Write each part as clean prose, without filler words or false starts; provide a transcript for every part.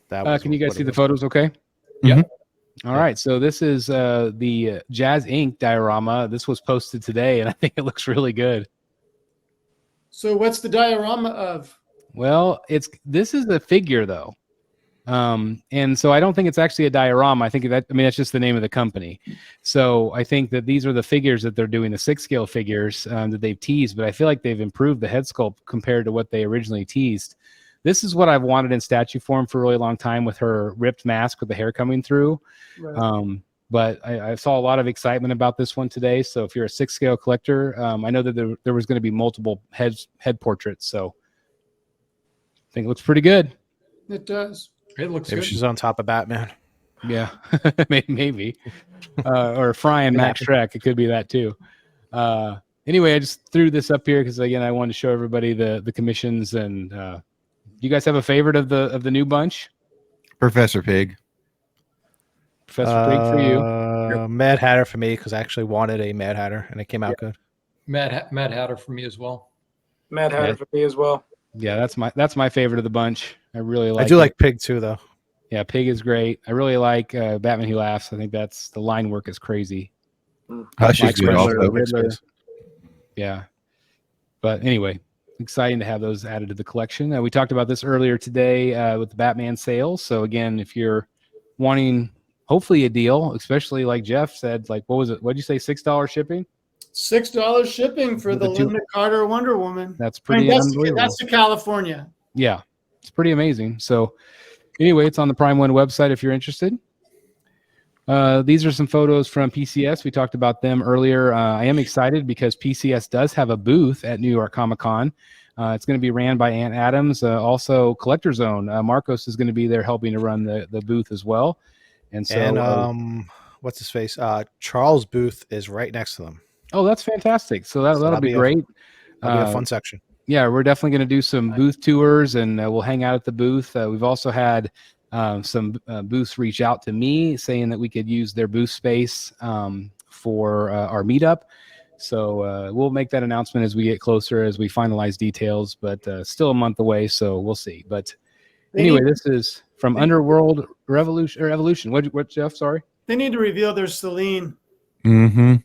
That was Can you guys see the was. photos okay? Yeah. All right. So this is the Jaz Inc. diorama. This was posted today, and I think it looks really good. So what's the diorama of? Well, this is a figure, though. And so I don't think it's actually a diorama. I think that's just the name of the company. So I think that these are the figures that they're doing, the 6-scale figures that they've teased, but I feel like they've improved the head sculpt compared to what they originally teased. This is what I've wanted in statue form for a really long time, with her ripped mask with the hair coming through. Right. But I saw a lot of excitement about this one today. So if you're a 6-scale collector, I know that there was going to be multiple head portraits. So I think it looks pretty good. It does. It looks Maybe good. she's on top of Batman. Yeah, maybe. Or Fry and Max Shrek. It could be that too. Anyway, I just threw this up here because, again, I wanted to show everybody the commissions. And you guys have a favorite of the new bunch? Professor Pig. Professor Pig for you. Mad Hatter for me, because I actually wanted a Mad Hatter and it came out good. Mad Hatter for me as well. Mad Hatter for me as well. Yeah, that's my favorite of the bunch. I really like. I do like Pig too, though. Yeah, Pig is great. I really like Batman Who Laughs. I think the line work is crazy. She's good also. Riddler. Yeah, but anyway, exciting to have those added to the collection. We talked about this earlier today with the Batman sales. So again, if you're wanting hopefully a deal, especially like Jeff said, like what was it? What'd you say? $6 shipping? $6 shipping for the Linda Carter Wonder Woman. That's pretty unbelievable. That's to California. Yeah, it's pretty amazing. So anyway, it's on the Prime One website if you're interested. These are some photos from PCS. We talked about them earlier. I am excited because PCS does have a booth at New York Comic Con. It's going to be ran by Aunt Adams. Also, Collector Zone. Marcos is going to be there helping to run the booth as well. And so, what's his face? Charles' booth is right next to them. Oh, that's fantastic. So that'll be great. That'll be a fun section. Yeah, we're definitely going to do some booth tours, and we'll hang out at the booth. We've also had some booths reach out to me saying that we could use their booth space for our meetup. So we'll make that announcement as we get closer, as we finalize details, but still a month away, so we'll see. But anyway, this is from Underworld Evolution. What, Jeff? Sorry? They need to reveal their Salina. Mm-hmm.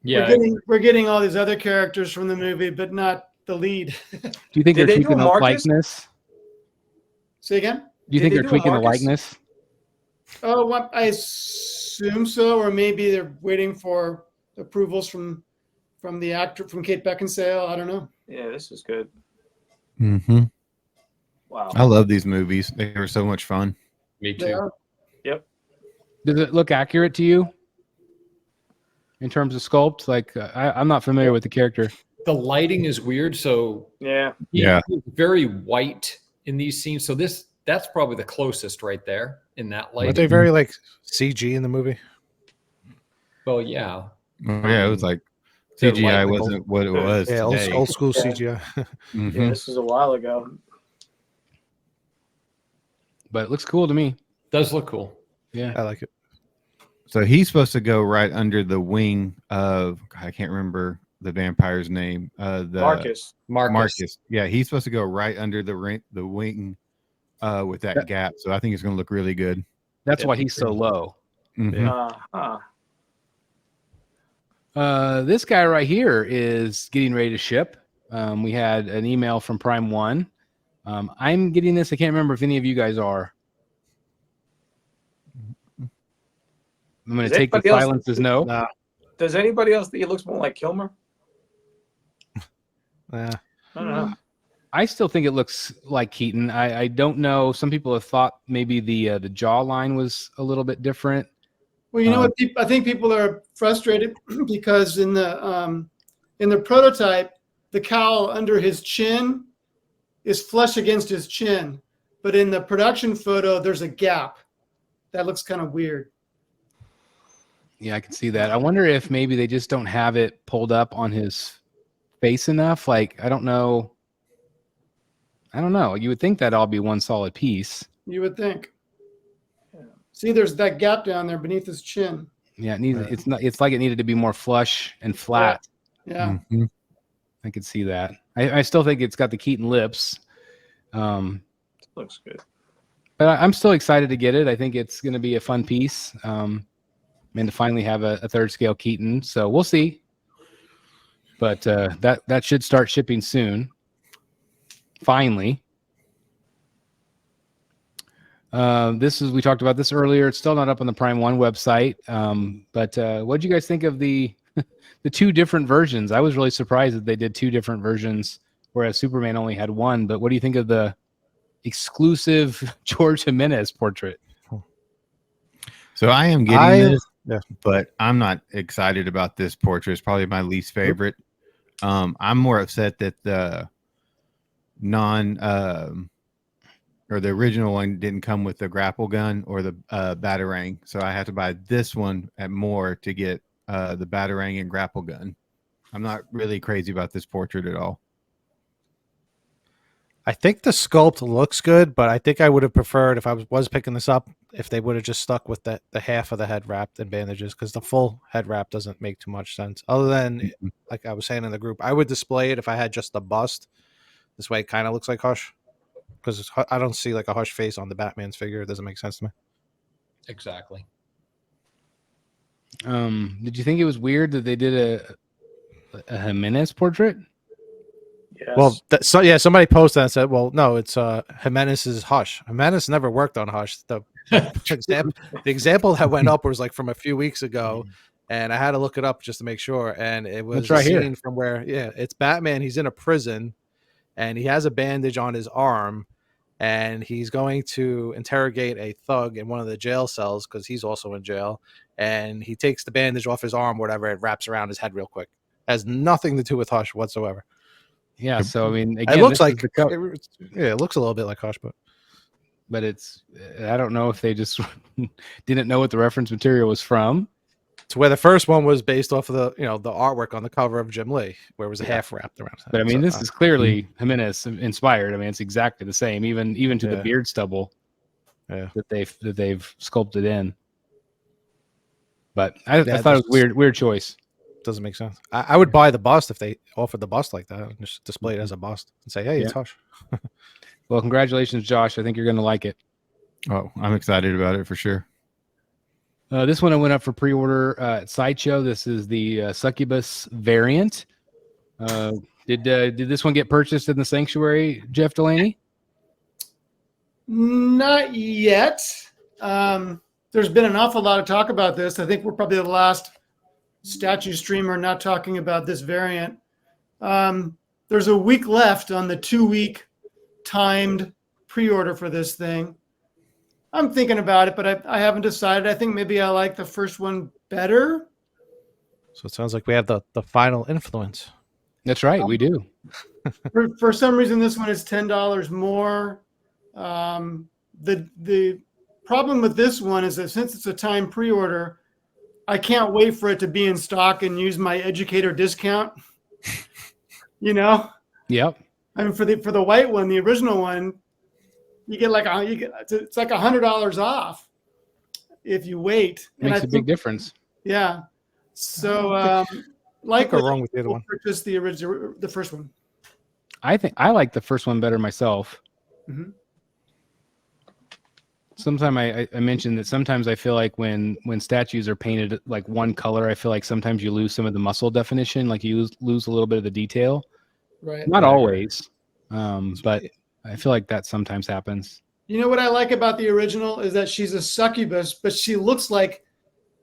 Yeah. We're getting all these other characters from the movie, but not the lead. Do you think they're tweaking the likeness? Say again? Do you think they're tweaking the likeness? Oh, well, I assume so, or maybe they're waiting for approvals from the actor, from Kate Beckinsale. I don't know. Yeah, this is good. Mm-hmm. Wow. I love these movies. They were so much fun. Me too. Yep. Does it look accurate to you in terms of sculpt? Like, I'm not familiar with the character. The lighting is weird. So Yeah. he's very white in these scenes. So that's probably the closest right there in that light. Are they very like CG in the movie? Well, yeah. Yeah, it was like They're CGI light- wasn't what it was. Yeah, today. old school CGI. Mhm. Yeah, this is a while ago. But it looks cool to me. Does look cool. Yeah. I like it. So he's supposed to go right under the wing of, I can't remember the vampire's name. Marcus. Marcus. Yeah, he's supposed to go right under the wing with that gap. So I think it's going to look really good. That's why he's so low. Mhm. This guy right here is getting ready to ship. We had an email from Prime One. I'm getting this. I can't remember if any of you guys are. I'm going to take the silence as no. Nah. Does anybody else think he looks more like Kilmer? Yeah. I don't know. I still think it looks like Keaton. I don't know. Some people have thought maybe the jawline was a little bit different. Well, you know what? I think people are frustrated because in the prototype, the cowl under his chin is flush against his chin, but in the production photo, there's a gap. That looks kind of weird. Yeah, I can see that. I wonder if maybe they just don't have it pulled up on his face enough. Like, I don't know. You would think that'd all be one solid piece. You would think. See, there's that gap down there beneath his chin. Yeah, it needs. It's not. It's like it needed to be more flush and flat. Yeah. Mm-hmm. I could see that. I still think it's got the Keaton lips. Looks good. But I'm still excited to get it. I think it's going to be a fun piece. And to finally have a third scale Keaton. So we'll see. But that should start shipping soon. Finally. We talked about this earlier. It's still not up on the Prime 1 website. But what did you guys think of the two different versions? I was really surprised that they did two different versions, whereas Superman only had one. But what do you think of the exclusive George Jimenez portrait? So I am getting this, yeah. but I'm not excited about this portrait. It's probably my least favorite. I'm more upset that the or the original one didn't come with the grapple gun or the batarang. So I had to buy this one at more to get the batarang and grapple gun. I'm not really crazy about this portrait at all. I think the sculpt looks good, but I think I would have preferred, if I was picking this up, if they would have just stuck with the half of the head wrapped in bandages, because the full head wrap doesn't make too much sense. Other than, like I was saying in the group, I would display it if I had just the bust. This way it kind of looks like Hush, because I don't see like a Hush face on the Batman's figure. It doesn't make sense to me. Exactly. Did you think it was weird that they did a Jimenez portrait? Yes. Well, somebody posted and said, well, no, it's Jimenez's Hush. Jimenez never worked on Hush. The example that went up was like from a few weeks ago, and I had to look it up just to make sure. And it was right a scene here. from where, it's Batman. He's in a prison, and he has a bandage on his arm, and he's going to interrogate a thug in one of the jail cells because he's also in jail. And he takes the bandage off his arm, whatever, it wraps around his head real quick. Has nothing to do with Hush whatsoever. Yeah, so I mean, again, It looks this is like the cover, it looks a little bit like Hush, but it's I don't know if they just didn't know what the reference material was from. it's where the first one was based off of the the artwork on the cover of Jim Lee, where it was half wrapped around. But I mean, this is clearly Jimenez inspired. I mean, it's exactly the same, even to the beard stubble that they've sculpted in. But I thought it was weird choice. Doesn't make sense. I would buy the bust if they offered the bust like that and just display it as a bust and say, hey, it's Hush. Well, congratulations, Josh. I think you're going to like it. Oh, I'm excited about it for sure. This one I went up for pre-order at Sideshow. This is the Succubus variant. Did this one get purchased in the Sanctuary, Jeff Delaney? Not yet. There's been an awful lot of talk about this. I think we're probably the last statue streamer not talking about this variant. There's a week left on the 2-week timed pre-order for this thing. I'm thinking about it, but I haven't decided. I think maybe I like the first one better. So it sounds like we have the final influence. That's right, we do. For some reason, this one is $10 more. The problem with this one is that since it's a time pre-order, I can't wait for it to be in stock and use my educator discount. Yep. I mean, for the white one, the original one, you get it's like $100 off if you wait. Makes a big difference. Yeah. So likely wrong with the other one. Purchase the first one. I think I like the first one better myself. Mm-hmm. Sometime I mentioned that sometimes I feel like when statues are painted like one color, I feel like sometimes you lose some of the muscle definition, like you lose a little bit of the detail. Right. Not always, but I feel like that sometimes happens. You know what I like about the original is that she's a succubus, but she looks like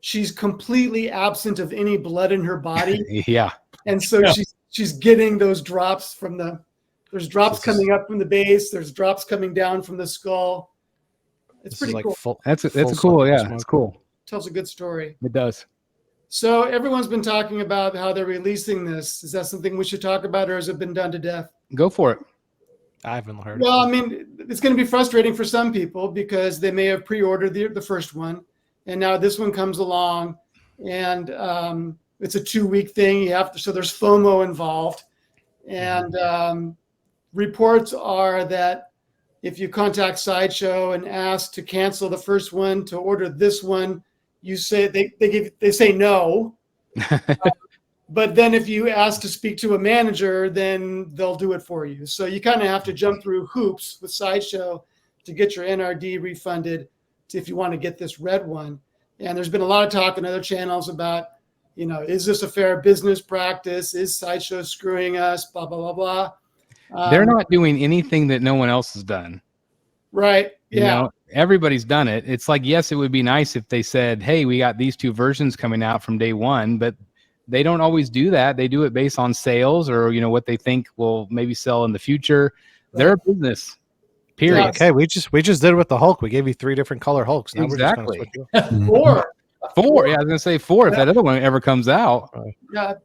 she's completely absent of any blood in her body. Yeah. And so she's getting those drops there's drops coming up from the base. There's drops coming down from the skull. It's pretty cool. That's cool. Yeah, it's cool. Tells a good story. It does. So everyone's been talking about how they're releasing this. Is that something we should talk about, or has it been done to death? Go for it. I haven't heard. Well, I mean, it's going to be frustrating for some people because they may have pre-ordered the first one, and now this one comes along, and it's a 2-week thing. So there's FOMO involved, and reports are that if you contact Sideshow and ask to cancel the first one to order this one, you say they say no. But then if you ask to speak to a manager, then they'll do it for you. So you kind of have to jump through hoops with Sideshow to get your NRD refunded if you want to get this red one. And there's been a lot of talk on other channels about, is this a fair business practice? Is Sideshow screwing us? Blah, blah, blah, blah. They're not doing anything that no one else has done. Right. Yeah. Everybody's done it. It's like, yes, it would be nice if they said, hey, we got these 2 versions coming out from day one, but they don't always do that. They do it based on sales or, what they think will maybe sell in the future. They're a business. Period. Okay, we just did it with the Hulk. We gave you 3 different color Hulks. Now Exactly. we're just gonna switch it up. 4. Yeah, I was gonna say 4 if that other one ever comes out.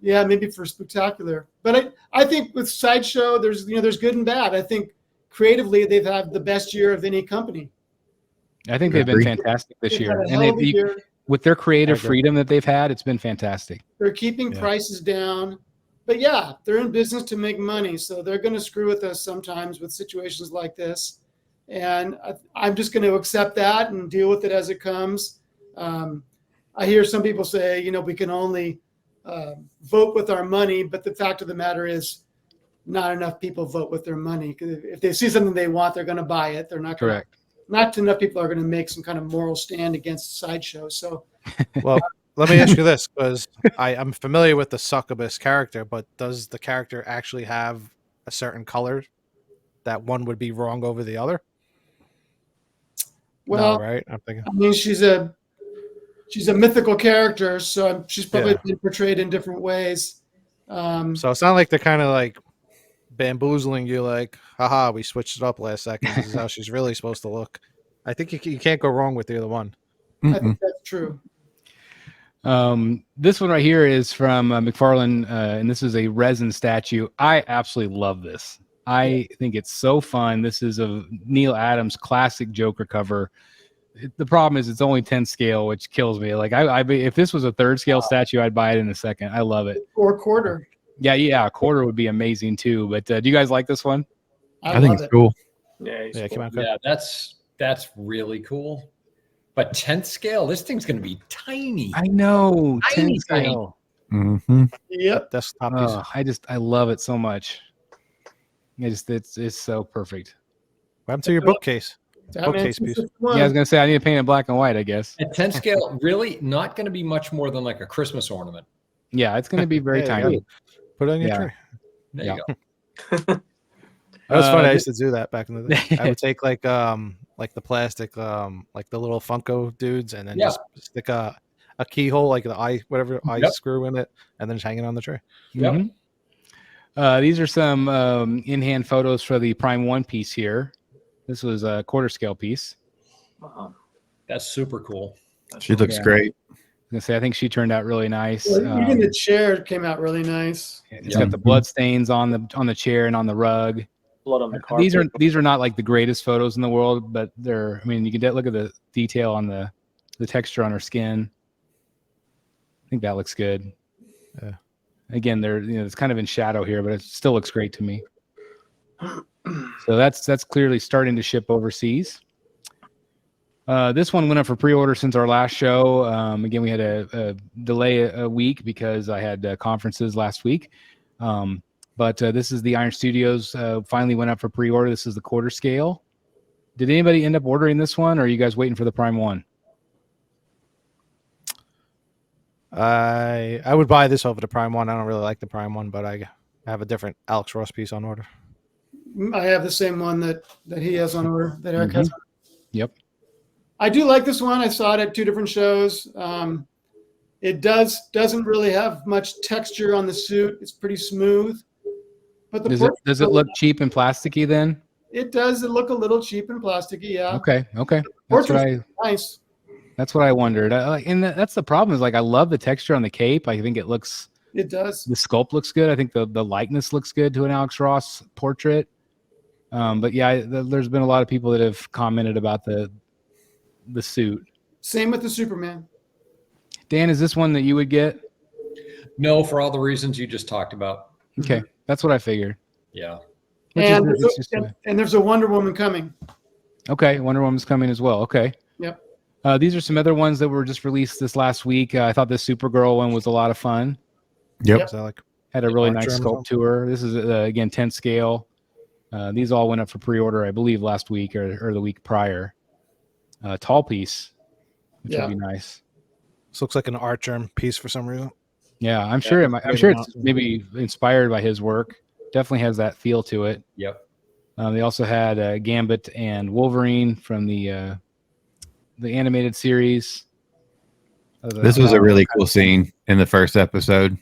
Yeah, maybe for spectacular. But I think with Sideshow, there's good and bad. I think creatively they've had the best year of any company. I think they've been fantastic this They've year, had a hell of a year. with their creative freedom that they've had, it's been fantastic. They're keeping prices down, but yeah, they're in business to make money, so they're going to screw with us sometimes with situations like this. And I'm just going to accept that and deal with it as it comes. I hear some people say, we can only vote with our money, but the fact of the matter is not enough people vote with their money. If they see something they want, they're going to buy it. They're not going Correct. Not enough people are going to make some kind of moral stand against Sideshow. So, Well, let me ask you this, because I'm familiar with the Succubus character, but does the character actually have a certain color that one would be wrong over the other? well, No, right? I'm thinking. I mean, she's a mythical character, so she's probably been portrayed in different ways. So it's not like they're kind of like bamboozling you, like, haha, we switched it up last second. This is how she's really supposed to look. I think you can't go wrong with either one. I think that's true. This one right here is from McFarlane, and this is a resin statue. I absolutely love this. I think it's so fun. This is a Neil Adams classic Joker cover. The problem is it's only 10 scale, which kills me. Like if this was a 3rd scale statue, I'd buy it in a second. I love it. Or quarter. Yeah, a quarter would be amazing too. But do you guys like this one? I think it's cool. Yeah, Yeah, come on, Yeah, that's really cool. But 10th scale, this thing's going to be tiny. I know. Tiny, 10 scale. Mm-hmm. Yep. Desktop piece. I love it so much. It's so perfect. What happened to your bookcase? Bookcase piece. Yeah, I was gonna say I need to paint it black and white, I guess. At 10 scale, really not going to be much more than like a Christmas ornament. Yeah, it's gonna be very Yeah, tiny. Put it on your Yeah. tree. There Yeah. you go. That was funny. I this- used to do that back in the day. I would take like the plastic like the little Funko dudes, and then just stick a keyhole, like the eye eye screw in it, and then just hang it on the tree. Yep. Mhm. These are some in-hand photos for the Prime 1 piece here. This was a quarter scale piece. Wow. That's super cool. She looks Yeah. great. I was gonna say I think she turned out really nice. Well, even the chair came out really nice. It's got the blood stains on the chair and on the rug. Blood on the carpet. These are not like the greatest photos in the world, but they're. I mean, you can look at the detail on the texture on her skin. I think that looks good. Yeah. Again, it's kind of in shadow here, but it still looks great to me. So that's clearly starting to ship overseas. This one went up for pre-order since our last show. Again, we had a delay a week because I had conferences last week. But this is the Iron Studios. Finally went up for pre-order. This is the quarter scale. Did anybody end up ordering this one, or are you guys waiting for the Prime 1? I would buy this over the Prime 1. I don't really like the Prime 1, but I have a different Alex Ross piece on order. I have the same one that he has on order, that Eric has. Yep. I do like this one. I saw it at 2 different shows. It doesn't really have much texture on the suit. It's pretty smooth. But Does it look cheap and plasticky then? It does. It look a little cheap and plasticky. Yeah. Okay. Nice. That's what I wondered. That's the problem. Is like I love the texture on the cape. I think it looks. It does. The sculpt looks good. I think the likeness looks good to an Alex Ross portrait. But yeah, there's been a lot of people that have commented about the suit. Same with the Superman. Dan, is this one that you would get? No, for all the reasons you just talked about. Okay, that's what I figured. Yeah. And there's a Wonder Woman coming. Okay, Wonder Woman's coming as well. Okay. Yep. These are some other ones that were just released this last week. I thought this Supergirl one was a lot of fun. Yep. So like Had a really Archer nice and sculpt to her. This is again 10 scale. These all went up for pre-order, I believe, last week or the week prior. Tall piece, which would be nice. This looks like an art germ piece for some reason. Yeah, I'm sure it's maybe inspired by his work. Definitely has that feel to it. Yep. They also had Gambit and Wolverine from the animated series. This was a really cool scene in the first episode.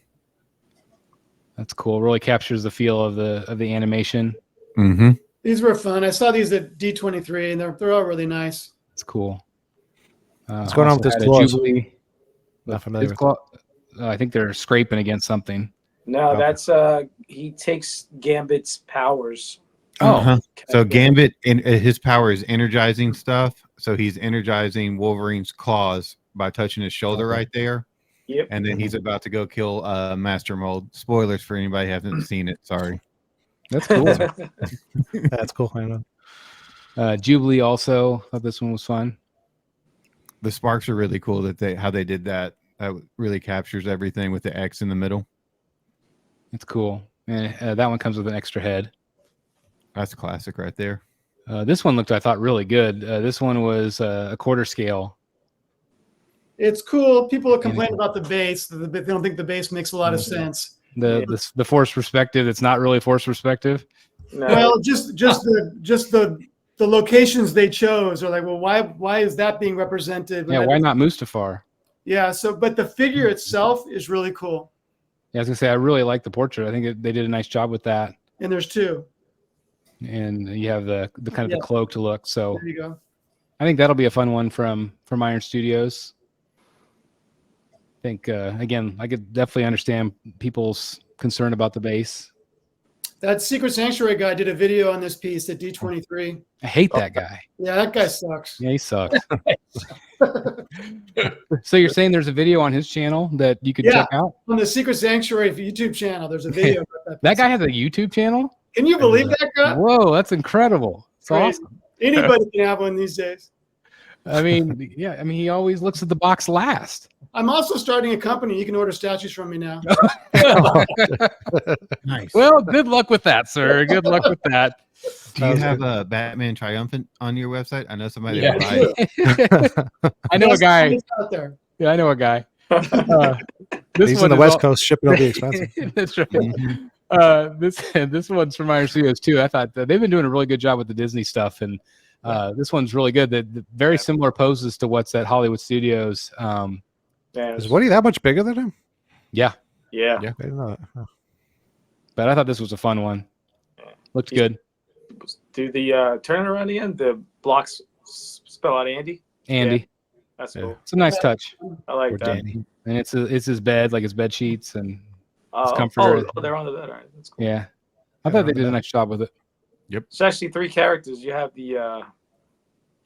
That's cool. Really captures the feel of the animation. Mm-hmm. These were fun. I saw these at D23, and they're all really nice. It's cool. What's going on with this had a claws? Jubilee. Not familiar with I think they're scraping against something. No, Okay. that's he takes Gambit's powers. Uh-huh. So Gambit, his power is energizing stuff. So he's energizing Wolverine's claws by touching his shoulder right there. Yep. And then he's about to go kill Master Mold. Spoilers for anybody who hasn't seen it. Sorry. That's cool. That's cool. I know. Jubilee also thought this one was fun. The sparks are really cool how they did that. That really captures everything with the X in the middle. It's cool. And that one comes with an extra head. That's a classic right there. This one looked, I thought, really good. This one was a quarter scale. It's cool. People complain about the base. They don't think the base makes a lot of sense. The force perspective. It's not really force perspective. No. Well, just the locations they chose are like, well, why is that being represented? Yeah, why not Mustafar? Yeah. So, but the figure itself is really cool. Yeah, I was gonna say I really like the portrait. I think they did a nice job with that. And there's two. And you have the kind of the cloaked look. So There you go. I think that'll be a fun one from Iron Studios. I think again, I could definitely understand people's concern about the base. That Secret Sanctuary guy did a video on this piece at D23. I hate that guy. Yeah, that guy sucks. Yeah, he sucks. So you're saying there's a video on his channel that you could check out? On the Secret Sanctuary YouTube channel, there's a video about that. That guy has a YouTube channel? Can you believe that guy? Whoa, that's incredible. It's Crazy. awesome. Anybody can have one these days. I mean, yeah, I mean, he always looks at the box last. I'm also starting a company. You can order statues from me now. Nice. Well, good luck with that, sir. Good luck with that. Do you have a Batman Triumphant on your website? I know somebody Yeah. that buy it. I know a guy. It's out there. Yeah, I know a guy. He's on the West Coast. Shipping will be expensive. That's right. Mhm. This one's from Iron Studios too. I thought that they've been doing a really good job with the Disney stuff, and this one's really good. The very similar poses to what's at Hollywood Studios. Is Woody that much bigger than him? Yeah, Yeah. I didn't know that. but I thought this was a fun one. Looked good. Do the turn it around the end. The blocks spell out Andy. Andy, That's Yeah. cool. it's a nice touch, I like Or that. Danny. and it's his bed, like his bed sheets, and Oh, comforter. they're on the bed. All right. That's cool. yeah. I thought they did a nice job with it. It's actually 3 characters. You have the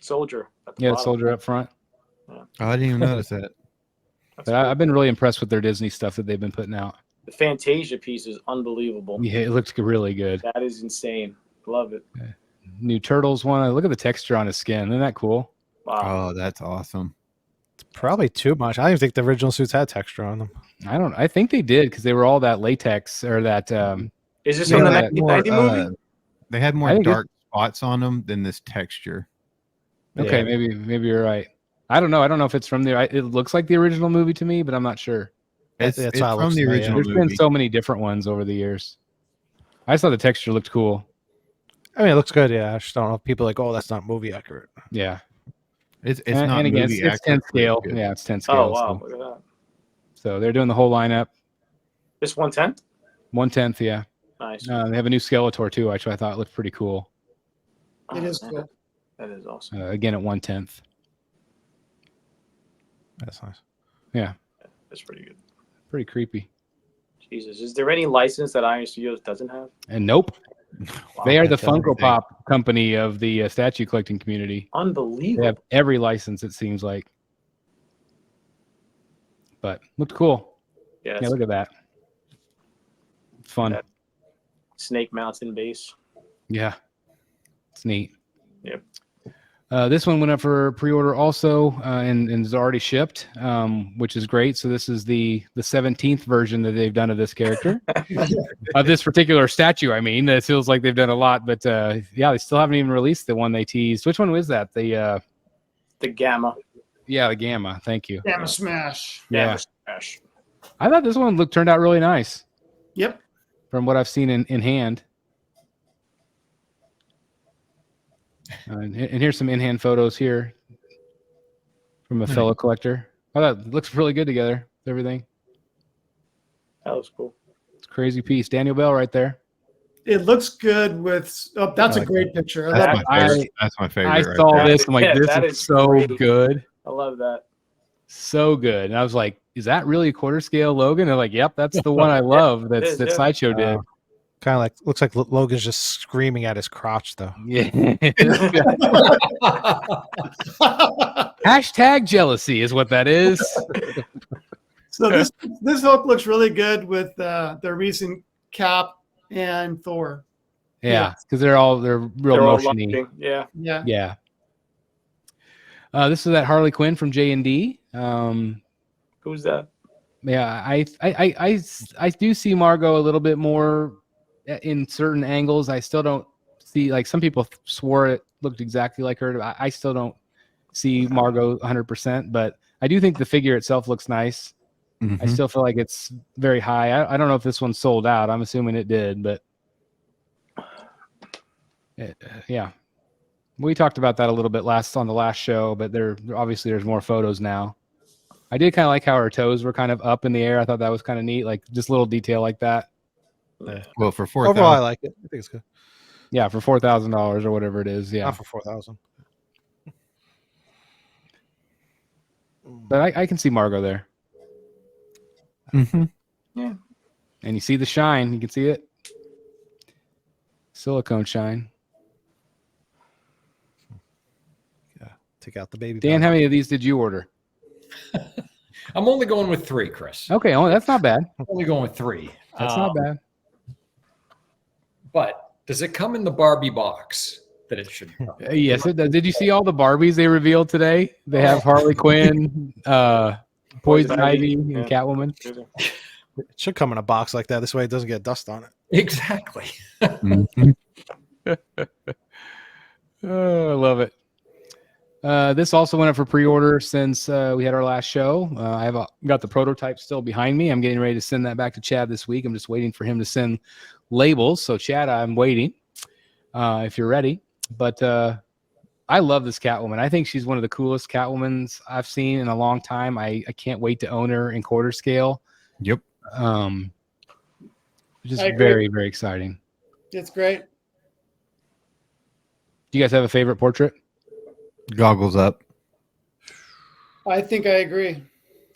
soldier at the Yeah, the bottom. soldier up front. Oh, I didn't even notice that. That's But cool. I've been really impressed with their Disney stuff that they've been putting out. The Fantasia piece is unbelievable. Yeah, it looks really good. That is insane. Love it. New Turtles one. Look at the texture on his skin. Isn't that cool? Wow. Oh, that's awesome. Probably too much. I don't even think the original suits had texture on them. I think they did because they were all that latex or that. Is this Yeah, from the that 1990 movie? They had I more think dark spots on them than this texture. Okay, Yeah. maybe you're right. I don't know. I don't know if it's from the. It looks like the original movie to me, but I'm not sure. It's, That's it's how it from looks the to me, yeah. original There's movie. been so many different ones over the years. I just thought the texture looked cool. I mean, it looks good. Yeah, I just don't know if people are like, oh, that's not movie accurate. Yeah, It's and, not and again, movie it's 10 accurate, but scale. it's good. Yeah, it's 10 scale. Oh wow! So, Look at that. so they're doing the whole lineup. This 110. 1/10. Yeah, Nice. they have a new Skeletor too, which I thought looked pretty cool. It is man. cool. That is awesome. Again at 1/10. That's nice. Yeah, That's pretty good. pretty creepy. Jesus, is there any license that Iron Studios doesn't have? And nope, they are the that's everything. Funko Pop company of the statue collecting community. They Unbelievable. have every license, it seems like. But looked cool. Yeah, Yeah, that's look at that. It's fun. That- Snake Mountain base. Yeah, it's neat. Yep. This one went up for pre-order also, and is already shipped, which is great. So this is the 17th version that they've done of this character, of this particular statue. I mean, it feels like they've done a lot, but yeah, they still haven't even released the one they teased. Which one was that? The Gamma. Yeah, the Gamma. Thank you. Gamma Smash. Yeah, Gamma Smash. I thought this one turned out really nice Yep. from what I've seen in hand. And here's some in-hand photos here from a fellow collector. Oh, that looks really good together. Everything. That was cool. It's a crazy piece. Daniel Bell right there. It looks good with. Oh, that's I a like great picture. I That's love my it. favorite. That's my favorite. I right saw there. this. I'm like, Yeah, this that is is so great. good. I love that. So good. And I was like, is that really a quarter scale Logan? And they're like, yep, that's the one I love. it is, That yeah. Sideshow did. Kind of like looks like Logan's just screaming at his crotch though. Yeah. Hashtag jealousy is what that is. So this Hulk looks really good with the recent Cap and Thor. Yeah, because they're real They're all motiony. launching. Yeah. Yeah. Yeah. This is that Harley Quinn from JND. Who's that? Yeah, I do see Margot a little bit more in certain angles. I still don't see, like, some people swore it looked exactly like her. I still don't see Margot 100%, but I do think the figure itself looks nice. I still feel like it's very high. I don't know if this one sold out. I'm assuming it did, but yeah. We talked about that a little bit on the last show, but there's more photos now. I did kind of like how her toes were kind of up in the air. I thought that was kind of neat, like just little detail like that. Well, for Overall, I 4,000, like it. I think it's good. Yeah, for $4,000 or whatever it is. Yeah, Not for 4,000. but I can see Margot there, Mhm. Yeah. and you see the shine. You can see it, silicone shine. Take out the baby. Dan, powder. how many of these did you order? I'm only going with 3, Chris. Okay, that's not bad. I'm only going with 3. That's not bad. But does it come in the Barbie box that it should come? Yes, it does. Did you see all the Barbies they revealed today? They have Harley Quinn, Poison Ivy, and Yeah. Catwoman. It should come in a box like that. This way it doesn't get dust on it. Exactly. Mhm. Oh, I love it. This also went up for pre-order since we had our last show. I've got the prototype still behind me. I'm getting ready to send that back to Chad this week. I'm just waiting for him to send labels. So Chad, I'm waiting if you're ready. But I love this Catwoman. I think she's one of the coolest Catwomans I've seen in a long time. I can't wait to own her in quarter scale. Yep. Just I agree. very, very exciting. It's great. Do you guys have a favorite portrait? Goggles up. I think I agree.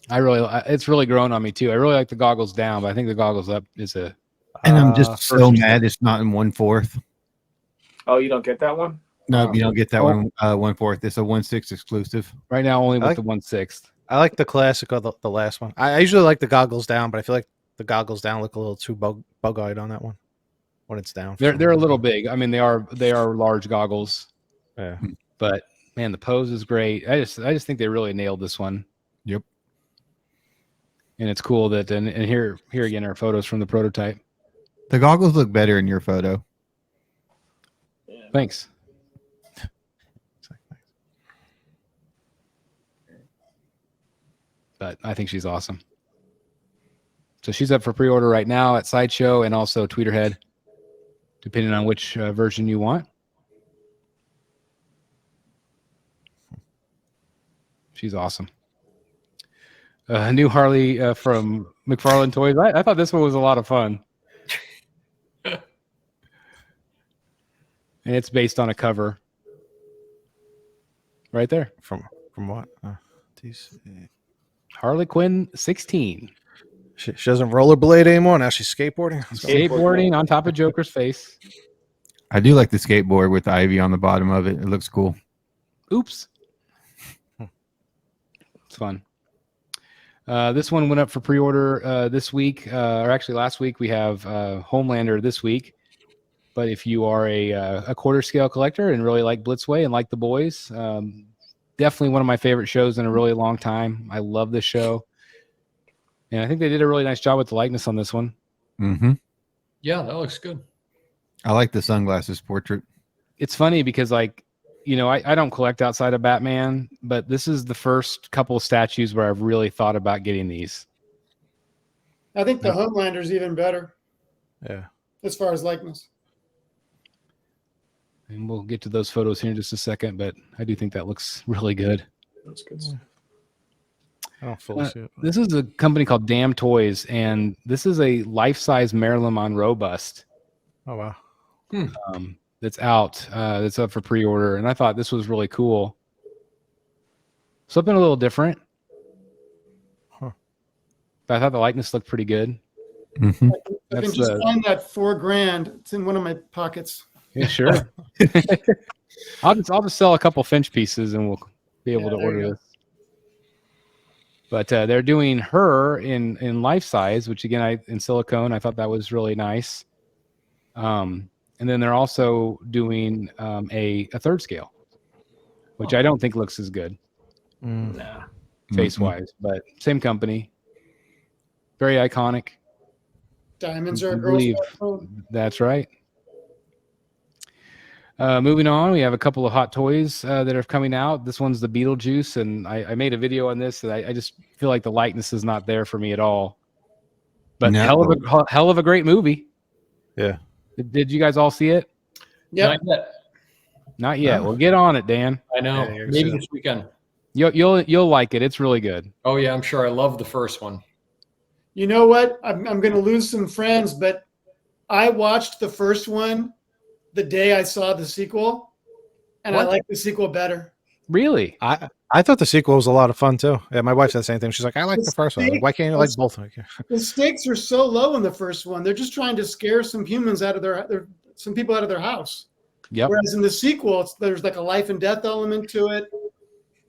It's really grown on me too. I really like the goggles down, but I think the goggles up is a. And I'm just so first- mad it's not in 1/4. Oh, you don't get that one? No, you don't get that Oh. one 1/4. It's a 1/6 exclusive. Right now, only with I like- the 1/6. I like the classic of the last one. I usually like the goggles down, but I feel like the goggles down look a little too bug-eyed on that one when it's down. They're a little big. I mean, they are large goggles, Yeah. but man, the pose is great. I just think they really nailed this one. Yep. And it's cool that and here again are photos from the prototype. The goggles look better in your photo. Yeah. Thanks. But I think she's awesome. So she's up for pre-order right now at Sideshow and also Tweeterhead, depending on which version you want. She's awesome. New Harley from McFarlane Toys. I thought this one was a lot of fun. And it's based on a cover. Right there. From what? Harley Quinn 16. She doesn't rollerblade anymore. Now she's skateboarding. Skateboarding on top of Joker's face. I do like the skateboard with the ivy on the bottom of it. It looks cool. Oops. It's fun. This one went up for pre-order this week, or actually last week. We have Homelander this week. But if you are a quarter scale collector and really like Blitzway and like the boys, definitely one of my favorite shows in a really long time. I love this show. And I think they did a really nice job with the likeness on this one. Mm-hmm. Yeah, that looks good. I like the sunglasses portrait. It's funny because, like, you know, I don't collect outside of Batman, but this is the first couple of statues where I've really thought about getting these. I think the Homelander's even better Yeah. as far as likeness. And we'll get to those photos here in just a second, but I do think that looks really good. That's good. I don't fully see it. This is a company called Damtoys, and this is a life-size Marilyn Monroe bust. Oh wow. That's out. That's up for pre-order, and I thought this was really cool. Something a little different. Huh. But I thought the likeness looked pretty good. Mm-hmm. I can That's just find that $4,000. It's in one of my pockets. Yeah, sure. I'll just sell a couple Finch pieces, and we'll be able to there order you go. this. But they're doing her in life size, which again in silicone. I thought that was really nice. And then they're also doing a third scale, which I don't think looks as good Nah. face wise, but same company. Very iconic. Diamonds are I a girl's believe phone. that's right. Moving on, we have a couple of hot toys that are coming out. This one's the Beetlejuice, and I made a video on this, and I just feel like the likeness is not there for me at all. But No. hell of a great movie. Yeah. Did you guys all see it? Yep. Not yet. Not yet. Oh. Well, get on it, Dan. I know. Yeah, you're Maybe so- this weekend. You'll like it. It's really good. Oh yeah, I'm sure. I love the first one. You know what? I'm going to lose some friends, but I watched the first one the day I saw the sequel, and I What? like the sequel better. Really? I thought the sequel was a lot of fun too. Yeah, my wife said the same thing. She's like, I like the first one. I'm like, why can't you like both of them? The stakes are so low in the first one. They're just trying to scare some humans out of some people out of their house. Yep. Whereas in the sequel, there's like a life and death element to it,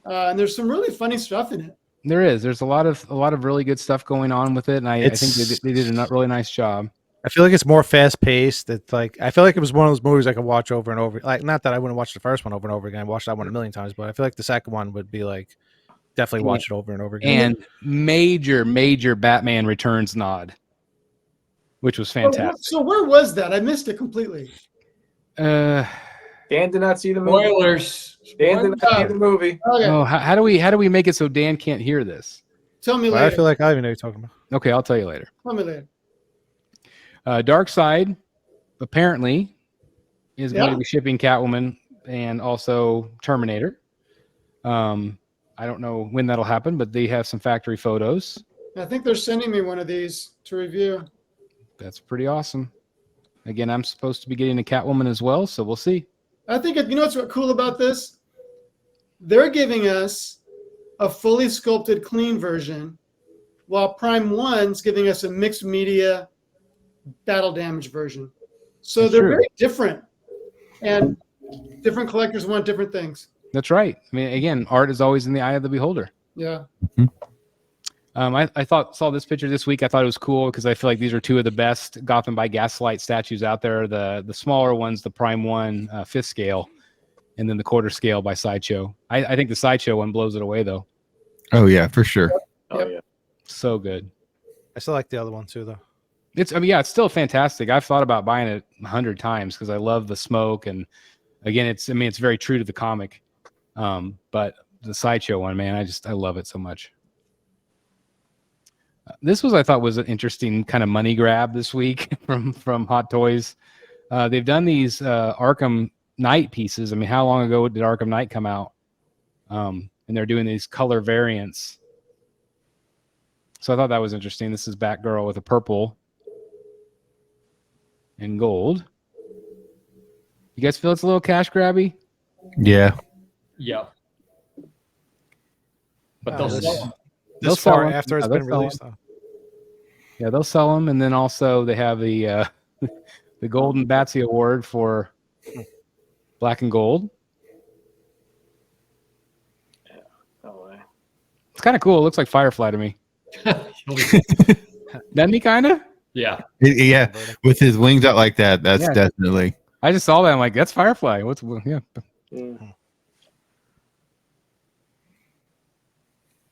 and there's some really funny stuff in it. There is. There's a lot of really good stuff going on with it, and I think It's- they did a really nice job. I feel like it's more fast paced. It's like I feel like it was one of those movies I could watch over and over. Like, not that I wouldn't watch the first one over and over again. I watched that one a million times, but I feel like the second one would be like definitely watch it over and over again. And major Batman Returns nod, which was fantastic. So where was that? I missed it completely. Dan did not see the movie. Spoilers. Dan did not see the movie. Okay, Oh, how do we make it so Dan can't hear this? tell me But I later. feel like I don't even know what you're talking about. Okay, I'll tell you later. Tell me later. Dark Side apparently is going Yeah. to be shipping Catwoman and also Terminator. I don't know when that'll happen, but they have some factory photos. I think they're sending me one of these to review. That's pretty awesome. Again, I'm supposed to be getting a Catwoman as well, so we'll see. I think you know what's cool about this? They're giving us a fully sculpted, clean version, while Prime One's giving us a mixed media battle damage version. So That's they're true. very different, and different collectors want different things. That's right. I mean, again, art is always in the eye of the beholder. Yeah. I saw this picture this week. I thought it was cool because I feel like these are two of the best Gotham by Gaslight statues out there. The smaller ones, the Prime One 5th scale, and then the quarter scale by Sideshow. I think the Sideshow one blows it away though. Oh yeah, for sure. Oh Yep. yeah. So good. I still like the other one too, though. It's it's still fantastic. I've thought about buying it 100 times because I love the smoke, and again, it's very true to the comic. But the Sideshow one, man, I love it so much. This I thought was an interesting kind of money grab this week from Hot Toys. They've done these Arkham Knight pieces. I mean, how long ago did Arkham Knight come out? And they're doing these color variants. So I thought that was interesting. This is Batgirl with a purple and gold. You guys feel it's a little cash grabby? Yeah. Yeah. But Yeah, they'll this- sell them. They'll This far sell 'em. after it's Yeah, they'll been sell 'em. released, though. Yeah, they'll sell them, and then also they have the the Golden Batsy Award for black and gold. No way. It's kind of cool. It looks like Firefly to me. Doesn't he kind of? Yeah. Yeah, with his wings out like that, that's Yeah. definitely. I just saw that. I'm like, that's Firefly. Yeah. Mm.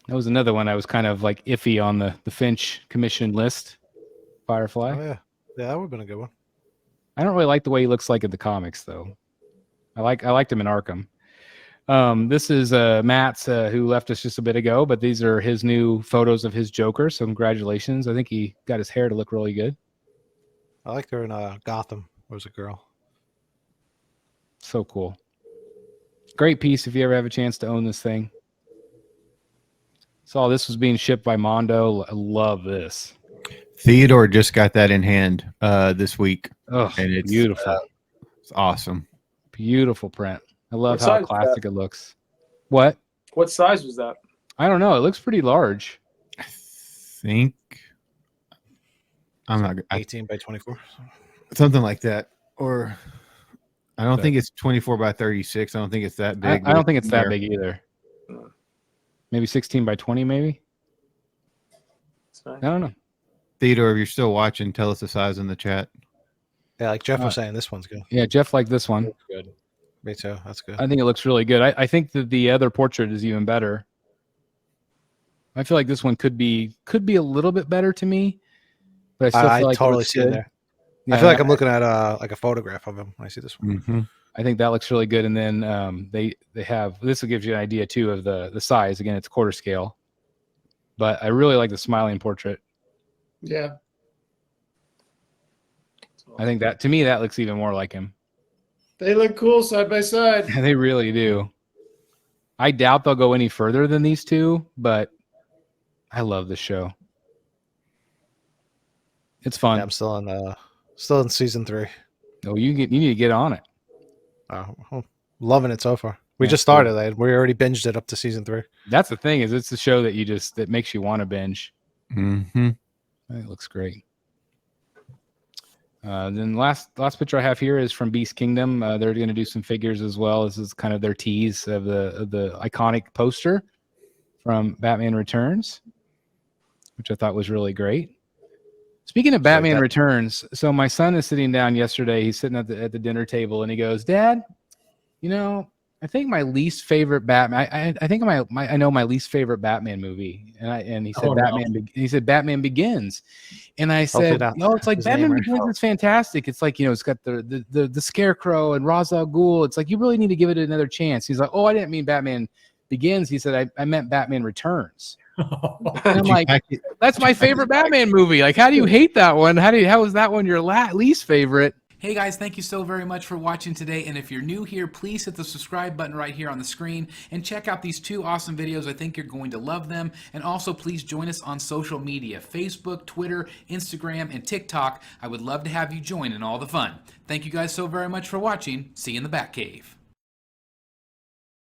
That was another one I was kind of like iffy on the Finch commission list. Firefly. Oh yeah, yeah, that would have been a good one. I don't really like the way he looks like in the comics, though. I liked him in Arkham. This is Matt's who left us just a bit ago, but these are his new photos of his Joker. So congratulations! I think he got his hair to look really good. I liked her in Gotham. There was a girl. So cool. Great piece if you ever have a chance to own this thing. Saw this was being shipped by Mondo. I love this. Theodore just got that in hand this week. Oh, and it's beautiful. It's awesome. Beautiful print. I love What how size is classic it looks. What? What size was that? I don't know. It looks pretty large. I think I'm not 18 by 24. something like that, or I don't So- think it's 24 by 36. I don't think it's that big. I don't think it's that there. big either. No. Maybe 16 by 20, maybe? It's nice. I don't know. Theodore, if you're still watching, tell us the size in the chat. Yeah, like Jeff was saying, this one's good. Yeah, Jeff liked this one. Good. Me too. That's good. I think it looks really good. I think that the other portrait is even better. I feel like this one could be a little bit better to me, but I still I feel like it totally looks see it good. there. Yeah, I feel like I'm looking at like a photograph of him when I see this one. Mm-hmm. I think that looks really good. And then they have this will give you an idea too of the size. Again, it's quarter scale, but I really like the smiling portrait. Yeah. I think that to me that looks even more like him. They look cool side by side. They really do. I doubt they'll go any further than these two, but I love this show. It's fun. Yeah, I'm still in season 3. Oh, you need to get on it. Loving it so far. We Yeah, just started it. We already binged it up to season 3. That's the thing is it's a show that that makes you want to binge. Mm-hmm. It looks great. Then last picture I have here is from Beast Kingdom. They're going to do some figures as well. This is kind of their tease of the iconic poster from Batman Returns, which I thought was really great. Speaking of Batman Returns, so my son is sitting down yesterday. He's sitting at the dinner table and he goes, "Dad, I think my least favorite Batman. I think I know my least favorite Batman movie." And he said He said Batman Begins, and I said, "No, it's like Batman Begins is fantastic. It's like it's got the Scarecrow and Ra's al Ghul. It's like you really need to give it another chance." He's like, "Oh, I didn't mean Batman Begins." He said, "I meant Batman Returns." And I'm like, "That's my favorite Batman movie. Like, how do you hate that one? How is that one your least favorite?" Hey guys, thank you so very much for watching today, and if you're new here, please hit the subscribe button right here on the screen and check out these 2 awesome videos. I think you're going to love them, and also please join us on social media, Facebook, Twitter, Instagram, and TikTok. I would love to have you join in all the fun. Thank you guys so very much for watching. See you in the Batcave.